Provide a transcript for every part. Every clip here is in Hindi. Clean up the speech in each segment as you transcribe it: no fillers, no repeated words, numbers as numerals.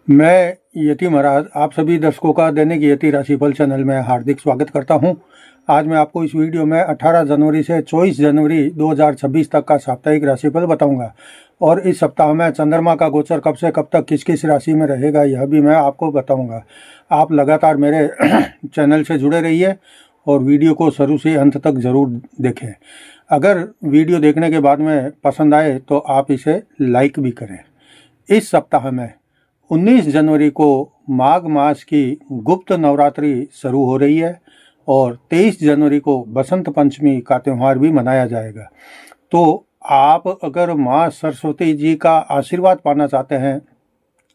मैं यति महाराज आप सभी दर्शकों का दैनिक यति राशिफल चैनल में हार्दिक स्वागत करता हूं। आज मैं आपको इस वीडियो में 18 जनवरी से 24 जनवरी 2026 तक का साप्ताहिक राशिफल बताऊंगा और इस सप्ताह में चंद्रमा का गोचर कब से कब तक किस किस राशि में रहेगा यह भी मैं आपको बताऊंगा। आप लगातार मेरे चैनल से जुड़े रहिए और वीडियो को शुरू से अंत तक ज़रूर देखें। अगर वीडियो देखने के बाद में पसंद आए तो आप इसे लाइक भी करें। इस सप्ताह में 19 जनवरी को माघ मास की गुप्त नवरात्रि शुरू हो रही है और 23 जनवरी को बसंत पंचमी का त्यौहार भी मनाया जाएगा। तो आप अगर माँ सरस्वती जी का आशीर्वाद पाना चाहते हैं,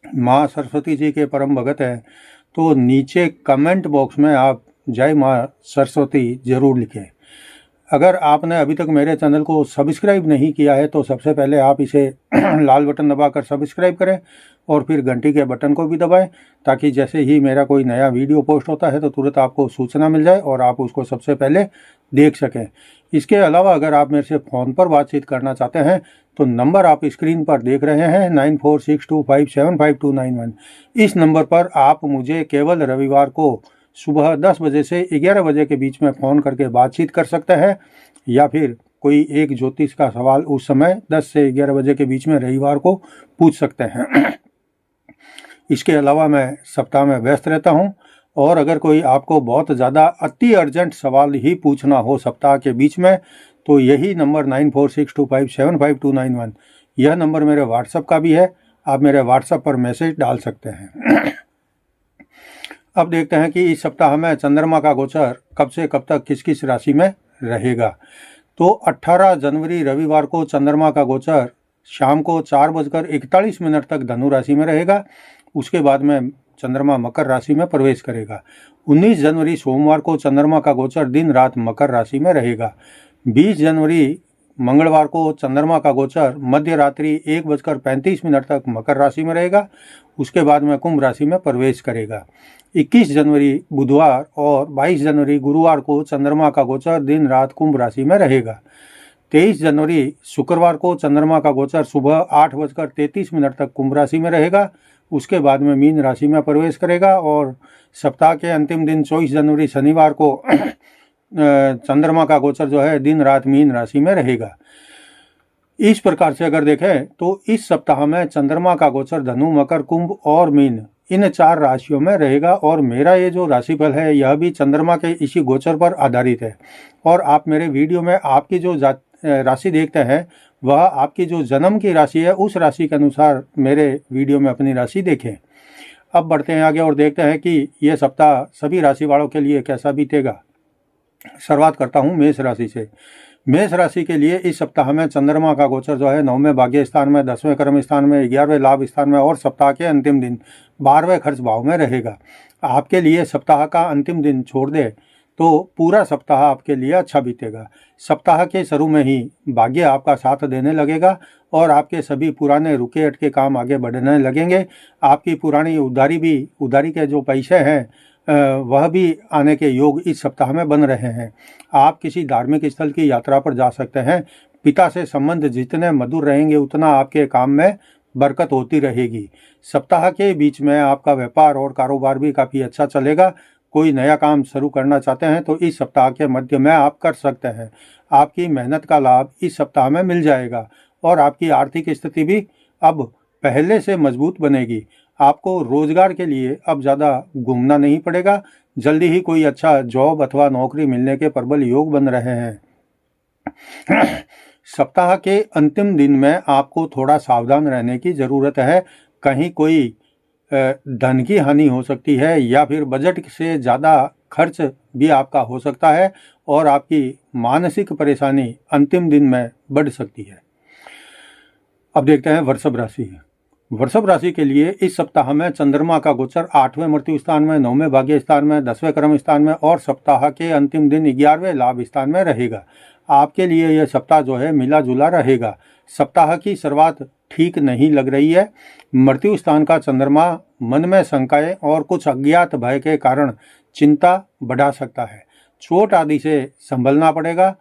माँ सरस्वती जी के परम भगत हैं, तो नीचे कमेंट बॉक्स में आप जय माँ सरस्वती जरूर लिखें। अगर आपने अभी तक मेरे चैनल को सब्सक्राइब नहीं किया है तो सबसे पहले आप इसे लाल बटन दबाकर सब्सक्राइब करें और फिर घंटी के बटन को भी दबाएं ताकि जैसे ही मेरा कोई नया वीडियो पोस्ट होता है तो तुरंत आपको सूचना मिल जाए और आप उसको सबसे पहले देख सकें। इसके अलावा अगर आप मेरे से फ़ोन पर बातचीत करना चाहते हैं तो नंबर आप स्क्रीन पर देख रहे हैं 9462575291। इस नंबर पर आप मुझे केवल रविवार को सुबह 10 बजे से 11 बजे के बीच में फ़ोन करके बातचीत कर सकते हैं या फिर कोई एक ज्योतिष का सवाल उस समय 10 से 11 बजे के बीच में रविवार को पूछ सकते हैं। इसके अलावा मैं सप्ताह में व्यस्त रहता हूं और अगर कोई आपको बहुत ज़्यादा अति अर्जेंट सवाल ही पूछना हो सप्ताह के बीच में तो यही नंबर 9462575291 यह नंबर मेरे व्हाट्सएप का भी है। आप मेरे व्हाट्सएप पर मैसेज डाल सकते हैं। अब देखते हैं कि इस सप्ताह में चंद्रमा का गोचर कब से कब तक किस किस राशि में रहेगा। तो 18 जनवरी रविवार को चंद्रमा का गोचर शाम को 4:41 तक धनु राशि में रहेगा। उसके बाद में चंद्रमा मकर राशि में प्रवेश करेगा। 19 जनवरी सोमवार को चंद्रमा का गोचर दिन रात मकर राशि में रहेगा। 20 जनवरी मंगलवार को चंद्रमा का गोचर मध्य रात्रि 1:35 तक मकर राशि में रहेगा। उसके बाद में कुंभ राशि में प्रवेश करेगा। 21 जनवरी बुधवार और 22 जनवरी गुरुवार को चंद्रमा का गोचर दिन रात कुंभ राशि में रहेगा। 23 जनवरी शुक्रवार को चंद्रमा का गोचर सुबह 8:33 तक कुंभ राशि में रहेगा। उसके बाद में मीन राशि में प्रवेश करेगा और सप्ताह के अंतिम दिन 24 जनवरी शनिवार को चंद्रमा का गोचर जो है दिन रात मीन राशि में रहेगा। इस प्रकार से अगर देखें तो इस सप्ताह में चंद्रमा का गोचर धनु मकर कुंभ और मीन इन 4 राशियों में रहेगा और मेरा ये जो राशिफल है यह भी चंद्रमा के इसी गोचर पर आधारित है। और आप मेरे वीडियो में आपकी जो राशि देखते हैं वह आपकी जो जन्म की राशि है उस राशि के अनुसार मेरे वीडियो में अपनी राशि देखें। अब बढ़ते हैं आगे और देखते हैं कि यह सप्ताह सभी राशि वालों के लिए कैसा बीतेगा। शुरुआत करता हूँ मेष राशि से। मेष राशि के लिए इस सप्ताह में चंद्रमा का गोचर जो है 9वें भाग्य स्थान में, 10वें कर्म स्थान में, 11वें लाभ स्थान में और सप्ताह के अंतिम दिन 12वें खर्च भाव में रहेगा। आपके लिए सप्ताह का अंतिम दिन छोड़ दे तो पूरा सप्ताह आपके लिए अच्छा बीतेगा। सप्ताह के शुरू में ही भाग्य आपका साथ देने लगेगा और आपके सभी पुराने रुके अटके काम आगे बढ़ने लगेंगे। आपकी पुरानी उधारी के जो पैसे हैं वह भी आने के योग इस सप्ताह में बन रहे हैं। आप किसी धार्मिक स्थल की यात्रा पर जा सकते हैं। पिता से संबंध जितने मधुर रहेंगे उतना आपके काम में बरकत होती रहेगी। सप्ताह के बीच में आपका व्यापार और कारोबार भी काफ़ी अच्छा चलेगा। कोई नया काम शुरू करना चाहते हैं तो इस सप्ताह के मध्य में आप कर सकते हैं। आपकी मेहनत का लाभ इस सप्ताह में मिल जाएगा और आपकी आर्थिक स्थिति भी अब पहले से मजबूत बनेगी। आपको रोजगार के लिए अब ज़्यादा घूमना नहीं पड़ेगा। जल्दी ही कोई अच्छा जॉब अथवा नौकरी मिलने के प्रबल योग बन रहे हैं। सप्ताह के अंतिम दिन में आपको थोड़ा सावधान रहने की ज़रूरत है। कहीं कोई धन की हानि हो सकती है या फिर बजट से ज़्यादा खर्च भी आपका हो सकता है और आपकी मानसिक परेशानी अंतिम दिन में बढ़ सकती है। अब देखते हैं वृषभ राशि। वृषभ राशि के लिए इस सप्ताह में चंद्रमा का गोचर 8वें मृत्यु स्थान में, 9वें भाग्य स्थान में, 10वें कर्म स्थान में और सप्ताह के अंतिम दिन 11वें लाभ स्थान में रहेगा। आपके लिए यह सप्ताह जो है मिला जुला रहेगा। सप्ताह की शुरुआत ठीक नहीं लग रही है। मृत्यु स्थान का चंद्रमा मन में शंकाएं और कुछ अज्ञात भय के कारण चिंता बढ़ा सकता है। चोट आदि से संभलना पड़ेगा।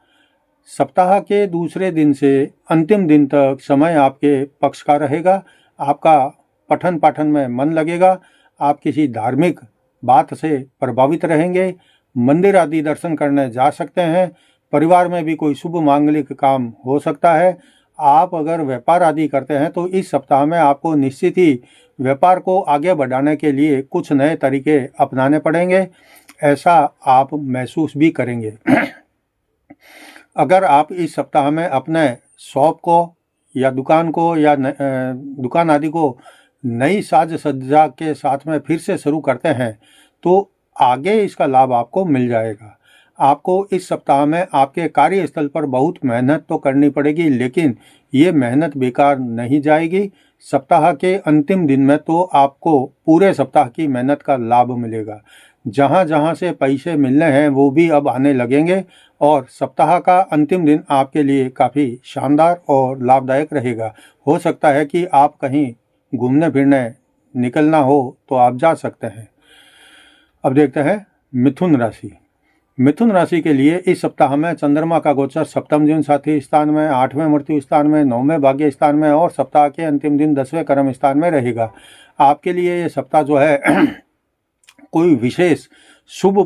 सप्ताह के दूसरे दिन से अंतिम दिन तक समय आपके पक्ष का रहेगा। आपका पठन पाठन में मन लगेगा। आप किसी धार्मिक बात से प्रभावित रहेंगे। मंदिर आदि दर्शन करने जा सकते हैं। परिवार में भी कोई शुभ मांगलिक काम हो सकता है। आप अगर व्यापार आदि करते हैं तो इस सप्ताह में आपको निश्चित ही व्यापार को आगे बढ़ाने के लिए कुछ नए तरीके अपनाने पड़ेंगे, ऐसा आप महसूस भी करेंगे। अगर आप इस सप्ताह में अपने शॉप को या दुकान को या दुकान आदि को नई साज सज्जा के साथ में फिर से शुरू करते हैं तो आगे इसका लाभ आपको मिल जाएगा। आपको इस सप्ताह में आपके कार्यस्थल पर बहुत मेहनत तो करनी पड़ेगी, लेकिन ये मेहनत बेकार नहीं जाएगी। सप्ताह के अंतिम दिन में तो आपको पूरे सप्ताह की मेहनत का लाभ मिलेगा। जहाँ जहाँ से पैसे मिलने हैं वो भी अब आने लगेंगे और सप्ताह का अंतिम दिन आपके लिए काफ़ी शानदार और लाभदायक रहेगा। हो सकता है कि आप कहीं घूमने फिरने निकलना हो तो आप जा सकते हैं। अब देखते हैं मिथुन राशि। मिथुन राशि के लिए इस सप्ताह में चंद्रमा का गोचर सप्तम जीवन साथी स्थान में, 8वें मृत्यु स्थान में, 9वें भाग्य स्थान में और सप्ताह के अंतिम दिन 10वें कर्म स्थान में रहेगा। आपके लिए ये सप्ताह जो है कोई विशेष शुभ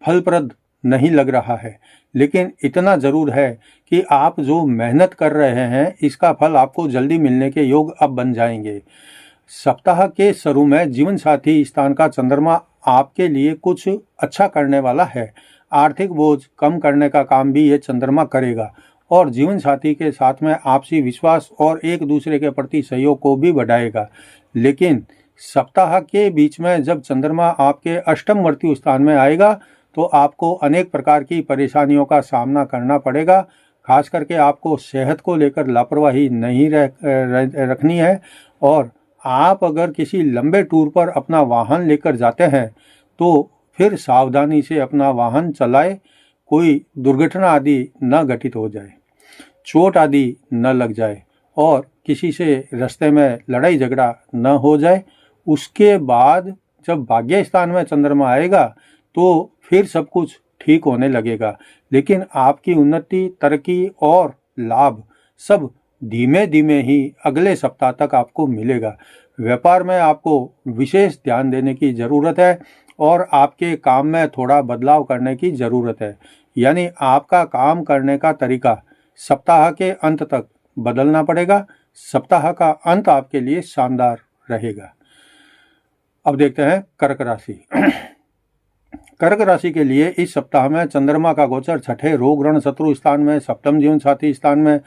फलप्रद नहीं लग रहा है, लेकिन इतना ज़रूर है कि आप जो मेहनत कर रहे हैं इसका फल आपको जल्दी मिलने के योग अब बन जाएंगे। सप्ताह के शुरू में जीवन साथी स्थान का चंद्रमा आपके लिए कुछ अच्छा करने वाला है। आर्थिक बोझ कम करने का काम भी ये चंद्रमा करेगा और जीवन साथी के साथ में आपसी विश्वास और एक दूसरे के प्रति सहयोग को भी बढ़ाएगा। लेकिन सप्ताह के बीच में जब चंद्रमा आपके अष्टम मृत्यु स्थान में आएगा तो आपको अनेक प्रकार की परेशानियों का सामना करना पड़ेगा। खास करके आपको सेहत को लेकर लापरवाही नहीं रखनी है और आप अगर किसी लंबे टूर पर अपना वाहन लेकर जाते हैं तो फिर सावधानी से अपना वाहन चलाए, कोई दुर्घटना आदि न घटित हो जाए, चोट आदि न लग जाए और किसी से रास्ते में लड़ाई झगड़ा न हो जाए। उसके बाद जब भाग्य स्थान में चंद्रमा आएगा तो फिर सब कुछ ठीक होने लगेगा, लेकिन आपकी उन्नति, तरक्की और लाभ सब धीमे धीमे ही अगले सप्ताह तक आपको मिलेगा। व्यापार में आपको विशेष ध्यान देने की ज़रूरत है और आपके काम में थोड़ा बदलाव करने की ज़रूरत है, यानी आपका काम करने का तरीका सप्ताह के अंत तक बदलना पड़ेगा। सप्ताह का अंत आपके लिए शानदार रहेगा। अब देखते हैं कर्क राशि। कर्क राशि के लिए इस सप्ताह में चंद्रमा का गोचर छठे रोग ऋण शत्रु स्थान में, सप्तम जीवन साथी स्थान में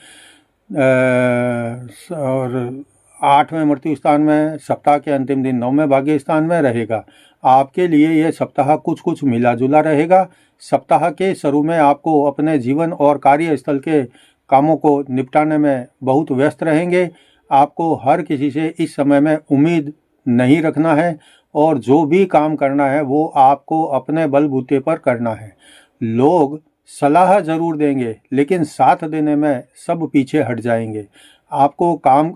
और 8वें मृत्यु स्थान में, सप्ताह के अंतिम दिन 9वें भाग्य स्थान में रहेगा। आपके लिए यह सप्ताह कुछ कुछ मिला जुला रहेगा। सप्ताह के शुरू में आपको अपने जीवन और कार्यस्थल के कामों को निपटाने में बहुत व्यस्त रहेंगे। आपको हर किसी से इस समय में उम्मीद नहीं रखना है और जो भी काम करना है वो आपको अपने बलबूते पर करना है। लोग सलाह ज़रूर देंगे लेकिन साथ देने में सब पीछे हट जाएंगे। आपको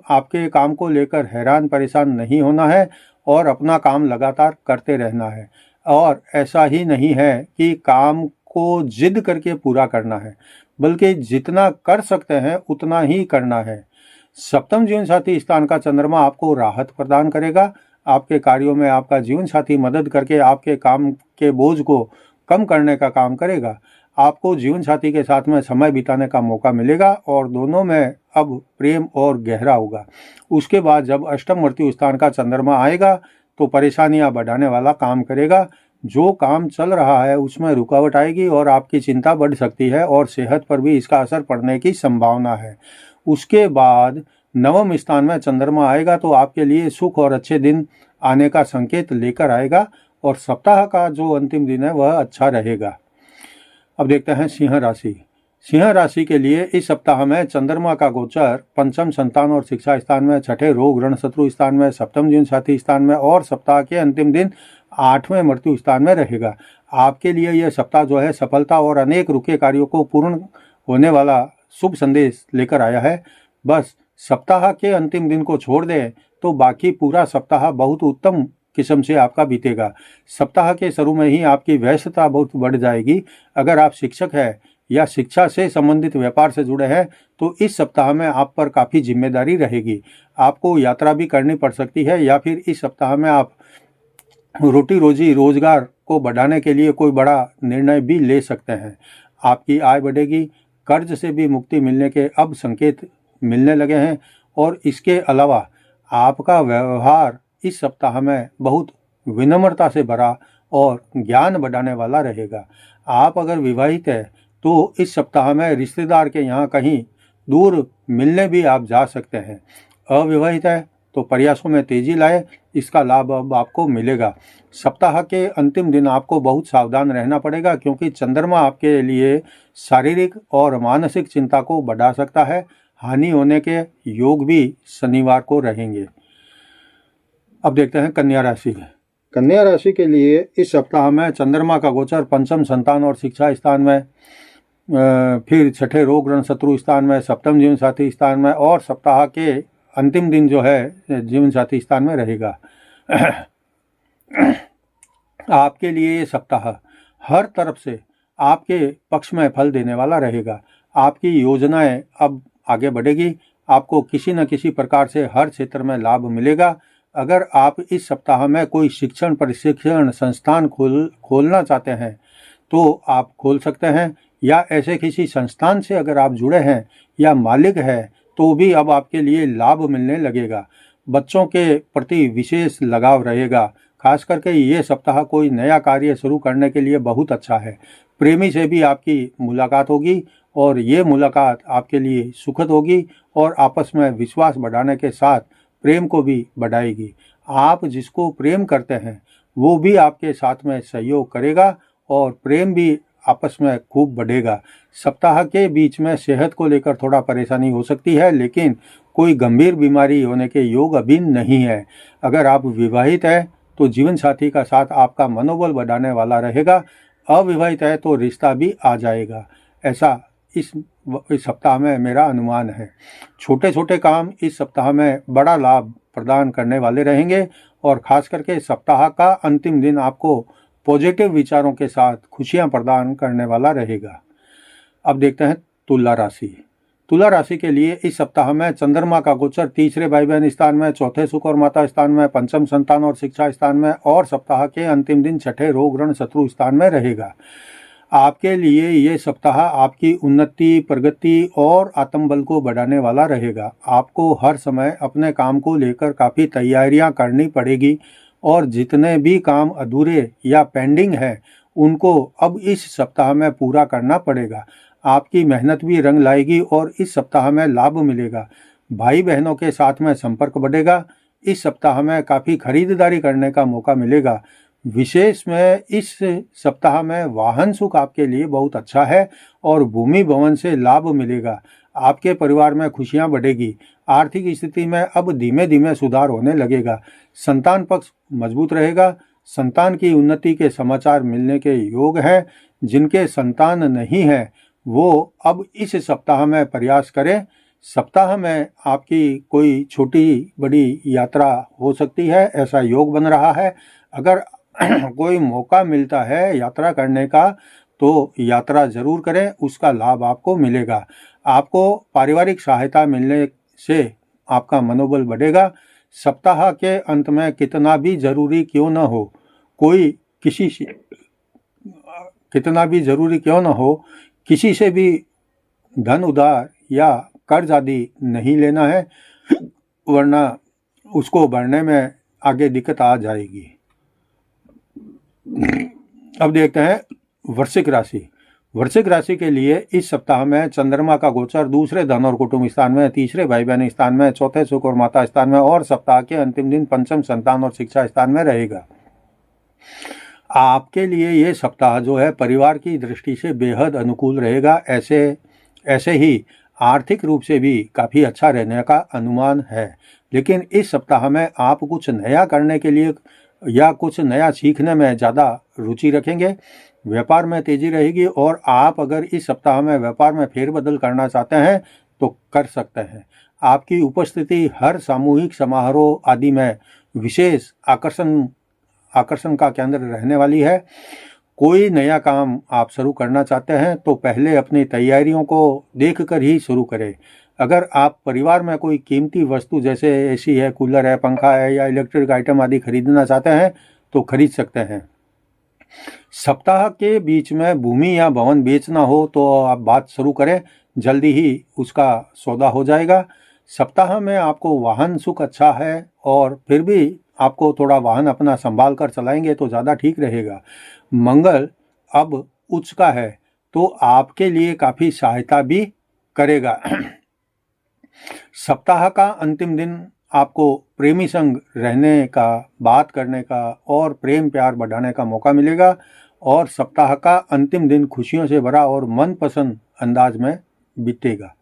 आपके काम को लेकर हैरान परेशान नहीं होना है और अपना काम लगातार करते रहना है। और ऐसा ही नहीं है कि काम को जिद करके पूरा करना है, बल्कि जितना कर सकते हैं उतना ही करना है। सप्तम जीवन साथी स्थान का चंद्रमा आपको राहत प्रदान करेगा। आपके कार्यों में आपका जीवन साथी मदद करके आपके काम के बोझ को कम करने का काम करेगा। आपको जीवन साथी के साथ में समय बिताने का मौका मिलेगा और दोनों में अब प्रेम और गहरा होगा। उसके बाद जब अष्टम मृत्यु स्थान का चंद्रमा आएगा तो परेशानियां बढ़ाने वाला काम करेगा। जो काम चल रहा है उसमें रुकावट आएगी और आपकी चिंता बढ़ सकती है और सेहत पर भी इसका असर पड़ने की संभावना है। उसके बाद नवम स्थान में चंद्रमा आएगा तो आपके लिए सुख और अच्छे दिन आने का संकेत लेकर आएगा और सप्ताह का जो अंतिम दिन है वह अच्छा रहेगा। अब देखते हैं सिंह राशि। सिंह राशि के लिए इस सप्ताह में चंद्रमा का गोचर पंचम संतान और शिक्षा स्थान में, छठे रोग ऋण शत्रु स्थान में, सप्तम जीवन साथी स्थान में और सप्ताह के अंतिम दिन 8वें मृत्यु स्थान में रहेगा। आपके लिए यह सप्ताह जो है सफलता और अनेक रुके कार्यों को पूर्ण होने वाला शुभ संदेश लेकर आया है। बस सप्ताह के अंतिम दिन को छोड़ दें तो बाकी पूरा सप्ताह बहुत उत्तम किस्म से आपका बीतेगा। सप्ताह के शुरू में ही आपकी व्यस्तता बहुत बढ़ जाएगी। अगर आप शिक्षक हैं या शिक्षा से संबंधित व्यापार से जुड़े हैं तो इस सप्ताह में आप पर काफ़ी जिम्मेदारी रहेगी। आपको यात्रा भी करनी पड़ सकती है या फिर इस सप्ताह में आप रोटी रोजी रोजगार को बढ़ाने के लिए कोई बड़ा निर्णय भी ले सकते हैं। आपकी आय बढ़ेगी। कर्ज से भी मुक्ति मिलने के अब संकेत मिलने लगे हैं और इसके अलावा आपका व्यवहार इस सप्ताह में बहुत विनम्रता से भरा और ज्ञान बढ़ाने वाला रहेगा। आप अगर विवाहित है तो इस सप्ताह में रिश्तेदार के यहाँ कहीं दूर मिलने भी आप जा सकते हैं। अविवाहित है तो प्रयासों में तेजी लाए, इसका लाभ अब आपको मिलेगा। सप्ताह के अंतिम दिन आपको बहुत सावधान रहना पड़ेगा क्योंकि चंद्रमा आपके लिए शारीरिक और मानसिक चिंता को बढ़ा सकता है। हानि होने के योग भी शनिवार को रहेंगे। अब देखते हैं कन्या राशि। कन्या राशि के लिए इस सप्ताह में चंद्रमा का गोचर पंचम संतान और शिक्षा स्थान में, फिर छठे रोग रण शत्रु स्थान में, सप्तम जीवन साथी स्थान में और सप्ताह के अंतिम दिन जो है जीवन साथी स्थान में रहेगा। आपके लिए ये सप्ताह हर तरफ से आपके पक्ष में फल देने वाला रहेगा। आपकी योजनाएं अब आगे बढ़ेगी। आपको किसी न किसी प्रकार से हर क्षेत्र में लाभ मिलेगा। अगर आप इस सप्ताह में कोई शिक्षण प्रशिक्षण संस्थान खोलना चाहते हैं तो आप खोल सकते हैं, या ऐसे किसी संस्थान से अगर आप जुड़े हैं या मालिक है तो भी अब आपके लिए लाभ मिलने लगेगा। बच्चों के प्रति विशेष लगाव रहेगा। खास करके ये सप्ताह कोई नया कार्य शुरू करने के लिए बहुत अच्छा है। प्रेमी से भी आपकी मुलाकात होगी और ये मुलाकात आपके लिए सुखद होगी और आपस में विश्वास बढ़ाने के साथ प्रेम को भी बढ़ाएगी। आप जिसको प्रेम करते हैं वो भी आपके साथ में सहयोग करेगा और प्रेम भी आपस में खूब बढ़ेगा। सप्ताह के बीच में सेहत को लेकर थोड़ा परेशानी हो सकती है, लेकिन कोई गंभीर बीमारी होने के योग अभी नहीं है। अगर आप विवाहित हैं तो जीवन साथी का साथ आपका मनोबल बढ़ाने वाला रहेगा। अविवाहित है तो रिश्ता भी आ जाएगा। ऐसा इस सप्ताह में मेरा अनुमान है। छोटे छोटे काम इस सप्ताह में बड़ा लाभ प्रदान करने वाले रहेंगे और खास करके सप्ताह का अंतिम दिन आपको पॉजिटिव विचारों के साथ खुशियां प्रदान करने वाला रहेगा। अब देखते हैं तुला राशि। तुला राशि के लिए इस सप्ताह में चंद्रमा का गोचर तीसरे भाई बहन स्थान में, चौथे सुख और माता स्थान में, पंचम संतान और शिक्षा स्थान में और सप्ताह के अंतिम दिन छठे रोग ऋण शत्रु स्थान में रहेगा। आपके लिए ये सप्ताह आपकी उन्नति, प्रगति और आत्मबल को बढ़ाने वाला रहेगा। आपको हर समय अपने काम को लेकर काफ़ी तैयारियां करनी पड़ेगी और जितने भी काम अधूरे या पेंडिंग है उनको अब इस सप्ताह में पूरा करना पड़ेगा। आपकी मेहनत भी रंग लाएगी और इस सप्ताह में लाभ मिलेगा। भाई बहनों के साथ में संपर्क बढ़ेगा। इस सप्ताह में काफ़ी खरीदारी करने का मौका मिलेगा। विशेष में इस सप्ताह में वाहन सुख आपके लिए बहुत अच्छा है और भूमि भवन से लाभ मिलेगा। आपके परिवार में खुशियां बढ़ेगी। आर्थिक स्थिति में अब धीमे धीमे सुधार होने लगेगा। संतान पक्ष मजबूत रहेगा। संतान की उन्नति के समाचार मिलने के योग हैं। जिनके संतान नहीं है वो अब इस सप्ताह में प्रयास करें। सप्ताह में आपकी कोई छोटी बड़ी यात्रा हो सकती है, ऐसा योग बन रहा है। अगर कोई मौका मिलता है यात्रा करने का तो यात्रा जरूर करें, उसका लाभ आपको मिलेगा। आपको पारिवारिक सहायता मिलने से आपका मनोबल बढ़ेगा। सप्ताह के अंत में कितना भी जरूरी क्यों न हो, किसी से भी धन उधार या कर्ज आदि नहीं लेना है, वरना उसको भरने में आगे दिक्कत आ जाएगी। अब देखते हैं वृश्चिक राशि। वृश्चिक राशि के लिए इस सप्ताह में चंद्रमा का गोचर दूसरे धन और कुटुंब स्थान में, तीसरे भाई बहन स्थान में, चौथे सुख और माता स्थान में और सप्ताह के अंतिम दिन पंचम संतान और शिक्षा स्थान में रहेगा। आपके लिए ये सप्ताह जो है परिवार की दृष्टि से बेहद अनुकूल रहेगा। ऐसे ही आर्थिक रूप से भी काफ़ी अच्छा रहने का अनुमान है। लेकिन इस सप्ताह में आप कुछ नया करने के लिए या कुछ नया सीखने में ज़्यादा रुचि रखेंगे। व्यापार में तेजी रहेगी और आप अगर इस सप्ताह में व्यापार में फेरबदल करना चाहते हैं तो कर सकते हैं। आपकी उपस्थिति हर सामूहिक समारोह आदि में विशेष आकर्षण का केंद्र रहने वाली है। कोई नया काम आप शुरू करना चाहते हैं तो पहले अपनी तैयारियों को देखकर ही शुरू करें। अगर आप परिवार में कोई कीमती वस्तु जैसे एसी है, कूलर है, पंखा है या इलेक्ट्रिक आइटम आदि खरीदना चाहते हैं तो खरीद सकते हैं। सप्ताह के बीच में भूमि या भवन बेचना हो तो आप बात शुरू करें, जल्दी ही उसका सौदा हो जाएगा। सप्ताह में आपको वाहन सुख अच्छा है और फिर भी आपको थोड़ा वाहन अपना संभाल कर चलाएंगे तो ज़्यादा ठीक रहेगा। मंगल अब उच्च का है तो आपके लिए काफ़ी सहायता भी करेगा। सप्ताह का अंतिम दिन आपको प्रेमी संग रहने का, बात करने का और प्रेम प्यार बढ़ाने का मौका मिलेगा और सप्ताह का अंतिम दिन खुशियों से भरा और मनपसंद अंदाज में बीतेगा।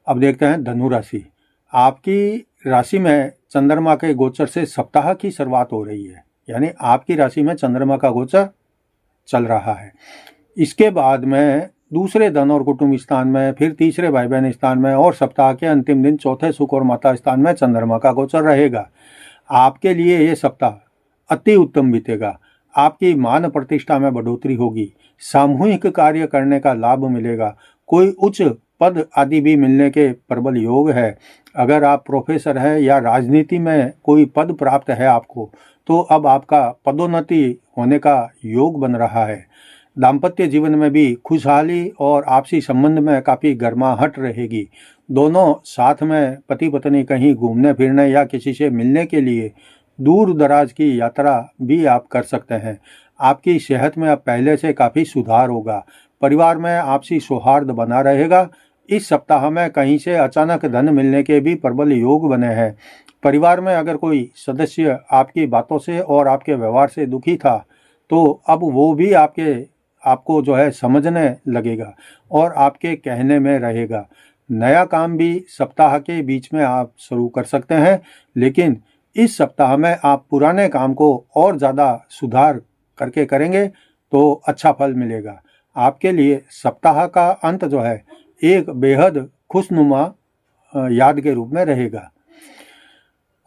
अब देखते हैं धनु राशि। आपकी राशि में चंद्रमा के गोचर से सप्ताह की शुरुआत हो रही है, यानी आपकी राशि में चंद्रमा का गोचर चल रहा है। इसके बाद में दूसरे धन और कुटुंब स्थान में, फिर तीसरे भाई बहन स्थान में और सप्ताह के अंतिम दिन चौथे सुख और माता स्थान में चंद्रमा का गोचर रहेगा। आपके लिए ये सप्ताह अति उत्तम बीतेगा। आपकी मान प्रतिष्ठा में बढ़ोतरी होगी, सामूहिक कार्य करने का लाभ मिलेगा, कोई उच्च पद आदि भी मिलने के प्रबल योग है। अगर आप प्रोफेसर हैं या राजनीति में कोई पद प्राप्त है आपको, तो अब आपका पदोन्नति होने का योग बन रहा है। दाम्पत्य जीवन में भी खुशहाली और आपसी संबंध में काफ़ी गर्माहट रहेगी। दोनों साथ में पति पत्नी कहीं घूमने फिरने या किसी से मिलने के लिए दूर दराज की यात्रा भी आप कर सकते हैं। आपकी सेहत में अब पहले से काफ़ी सुधार होगा। परिवार में आपसी सौहार्द बना रहेगा। इस सप्ताह में कहीं से अचानक धन मिलने के भी प्रबल योग बने हैं। परिवार में अगर कोई सदस्य आपकी बातों से और आपके व्यवहार से दुखी था तो अब वो भी आपको जो है समझने लगेगा और आपके कहने में रहेगा। नया काम भी सप्ताह के बीच में आप शुरू कर सकते हैं, लेकिन इस सप्ताह में आप पुराने काम को और ज़्यादा सुधार करके करेंगे तो अच्छा फल मिलेगा। आपके लिए सप्ताह का अंत जो है एक बेहद खुशनुमा याद के रूप में रहेगा।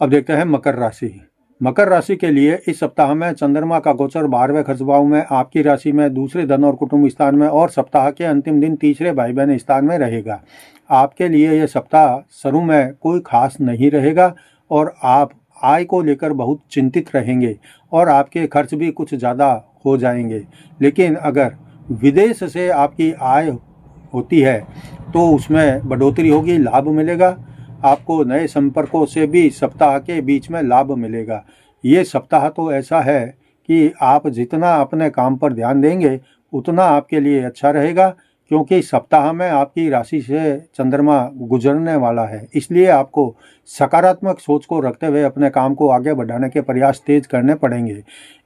अब देखते हैं मकर राशि। मकर राशि के लिए इस सप्ताह में चंद्रमा का गोचर 12वें खर्च भाव में आपकी राशि में दूसरे धन और कुटुंब स्थान में और सप्ताह के अंतिम दिन तीसरे भाई बहन स्थान में रहेगा। आपके लिए यह सप्ताह शुरू में कोई खास नहीं रहेगा और आप आय को लेकर बहुत चिंतित रहेंगे और आपके खर्च भी कुछ ज़्यादा हो जाएंगे। लेकिन अगर विदेश से आपकी आय होती है तो उसमें बढ़ोतरी होगी, लाभ मिलेगा। आपको नए संपर्कों से भी सप्ताह के बीच में लाभ मिलेगा। ये सप्ताह तो ऐसा है कि आप जितना अपने काम पर ध्यान देंगे उतना आपके लिए अच्छा रहेगा, क्योंकि सप्ताह में आपकी राशि से चंद्रमा गुजरने वाला है। इसलिए आपको सकारात्मक सोच को रखते हुए अपने काम को आगे बढ़ाने के प्रयास तेज करने पड़ेंगे।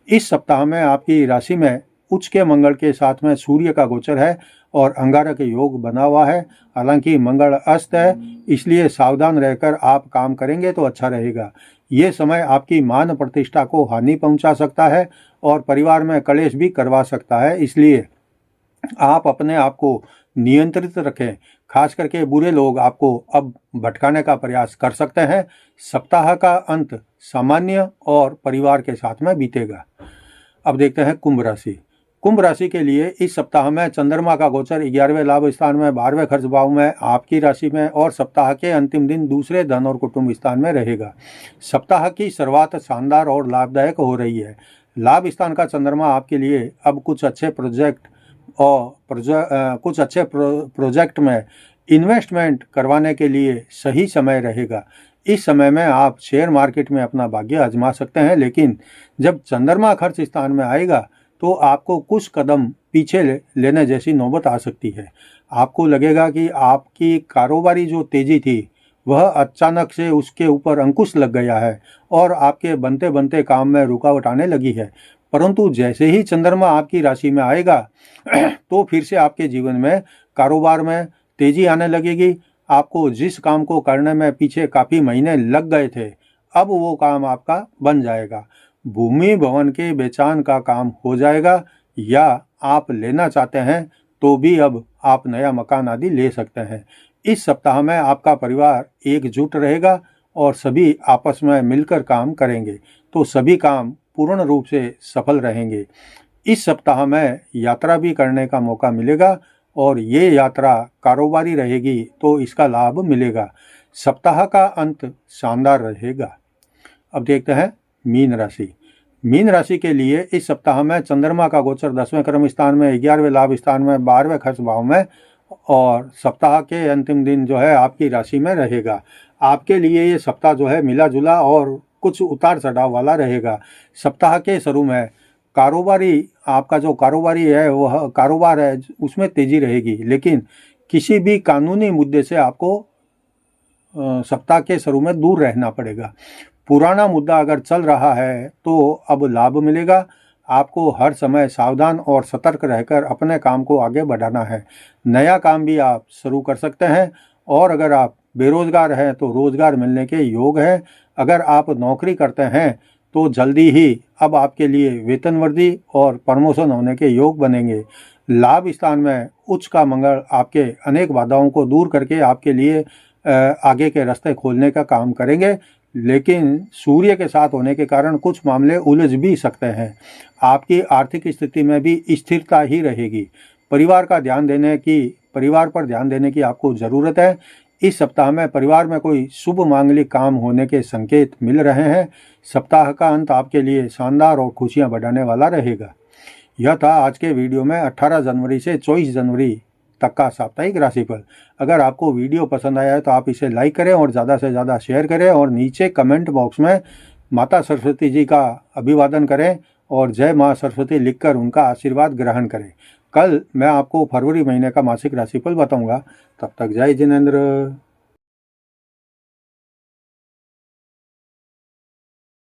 इस सप्ताह में आपकी राशि में उच्च के मंगल के साथ में सूर्य का गोचर है और अंगारक योग बना हुआ है। हालांकि मंगल अस्त है, इसलिए सावधान रहकर आप काम करेंगे तो अच्छा रहेगा। ये समय आपकी मान प्रतिष्ठा को हानि पहुंचा सकता है और परिवार में कलेश भी करवा सकता है, इसलिए आप अपने आप को नियंत्रित रखें। खास करके बुरे लोग आपको अब भटकाने का प्रयास कर सकते हैं। सप्ताह का अंत सामान्य और परिवार के साथ में बीतेगा। अब देखते हैं कुंभ राशि। कुंभ राशि के लिए इस सप्ताह में चंद्रमा का गोचर 11वें लाभ स्थान में 12वें खर्च भाव में आपकी राशि में और सप्ताह के अंतिम दिन दूसरे धन और कुटुंब स्थान में रहेगा। सप्ताह की शुरुआत शानदार और लाभदायक हो रही है। लाभ स्थान का चंद्रमा आपके लिए अब कुछ अच्छे प्रोजेक्ट में इन्वेस्टमेंट करवाने के लिए सही समय रहेगा। इस समय में आप शेयर मार्केट में अपना भाग्य आजमा सकते हैं, लेकिन जब चंद्रमा खर्च स्थान में आएगा तो आपको कुछ कदम पीछे लेने जैसी नौबत आ सकती है। आपको लगेगा कि आपकी कारोबारी जो तेजी थी वह अचानक से उसके ऊपर अंकुश लग गया है और आपके बनते बनते काम में रुकावट आने लगी है। परंतु जैसे ही चंद्रमा आपकी राशि में आएगा तो फिर से आपके जीवन में कारोबार में तेजी आने लगेगी। आपको जिस काम को करने में पीछे काफ़ी महीने लग गए थे, अब वो काम आपका बन जाएगा। भूमि भवन के बेचान का काम हो जाएगा, या आप लेना चाहते हैं तो भी अब आप नया मकान आदि ले सकते हैं। इस सप्ताह में आपका परिवार एकजुट रहेगा और सभी आपस में मिलकर काम करेंगे तो सभी काम पूर्ण रूप से सफल रहेंगे। इस सप्ताह में यात्रा भी करने का मौका मिलेगा और ये यात्रा कारोबारी रहेगी तो इसका लाभ मिलेगा। सप्ताह का अंत शानदार रहेगा। अब देखते हैं मीन राशि। मीन राशि के लिए इस सप्ताह में चंद्रमा का गोचर 10वें क्रम स्थान में, 11वें लाभ स्थान में, 12वें खर्च भाव में और सप्ताह के अंतिम दिन जो है आपकी राशि में रहेगा। आपके लिए ये सप्ताह जो है मिला जुला और कुछ उतार चढ़ाव वाला रहेगा। सप्ताह के शुरू में कारोबारी, आपका जो कारोबारी है वह कारोबार है उसमें तेजी रहेगी, लेकिन किसी भी कानूनी मुद्दे से आपको सप्ताह के शुरू में दूर रहना पड़ेगा। पुराना मुद्दा अगर चल रहा है तो अब लाभ मिलेगा। आपको हर समय सावधान और सतर्क रहकर अपने काम को आगे बढ़ाना है। नया काम भी आप शुरू कर सकते हैं और अगर आप बेरोजगार हैं तो रोजगार मिलने के योग हैं। अगर आप नौकरी करते हैं तो जल्दी ही अब आपके लिए वेतन वृद्धि और प्रमोशन होने के योग बनेंगे। लाभ स्थान में उच्च का मंगल आपके अनेक बाधाओं को दूर करके आपके लिए आगे के रास्ते खोलने का काम करेंगे, लेकिन सूर्य के साथ होने के कारण कुछ मामले उलझ भी सकते हैं। आपकी आर्थिक स्थिति में भी स्थिरता ही रहेगी। परिवार पर ध्यान देने की आपको ज़रूरत है। इस सप्ताह में परिवार में कोई शुभ मांगलिक काम होने के संकेत मिल रहे हैं। सप्ताह का अंत आपके लिए शानदार और खुशियां बढ़ाने वाला रहेगा। यह था आज के वीडियो में 18 जनवरी से 24 जनवरी तक का साप्ताहिक राशिफल। अगर आपको वीडियो पसंद आया है तो आप इसे लाइक करें और ज़्यादा से ज़्यादा शेयर करें और नीचे कमेंट बॉक्स में माता सरस्वती जी का अभिवादन करें और जय माँ सरस्वती लिखकर उनका आशीर्वाद ग्रहण करें। कल मैं आपको फरवरी महीने का मासिक राशिफल बताऊंगा। तब तक जय जिनेंद्र।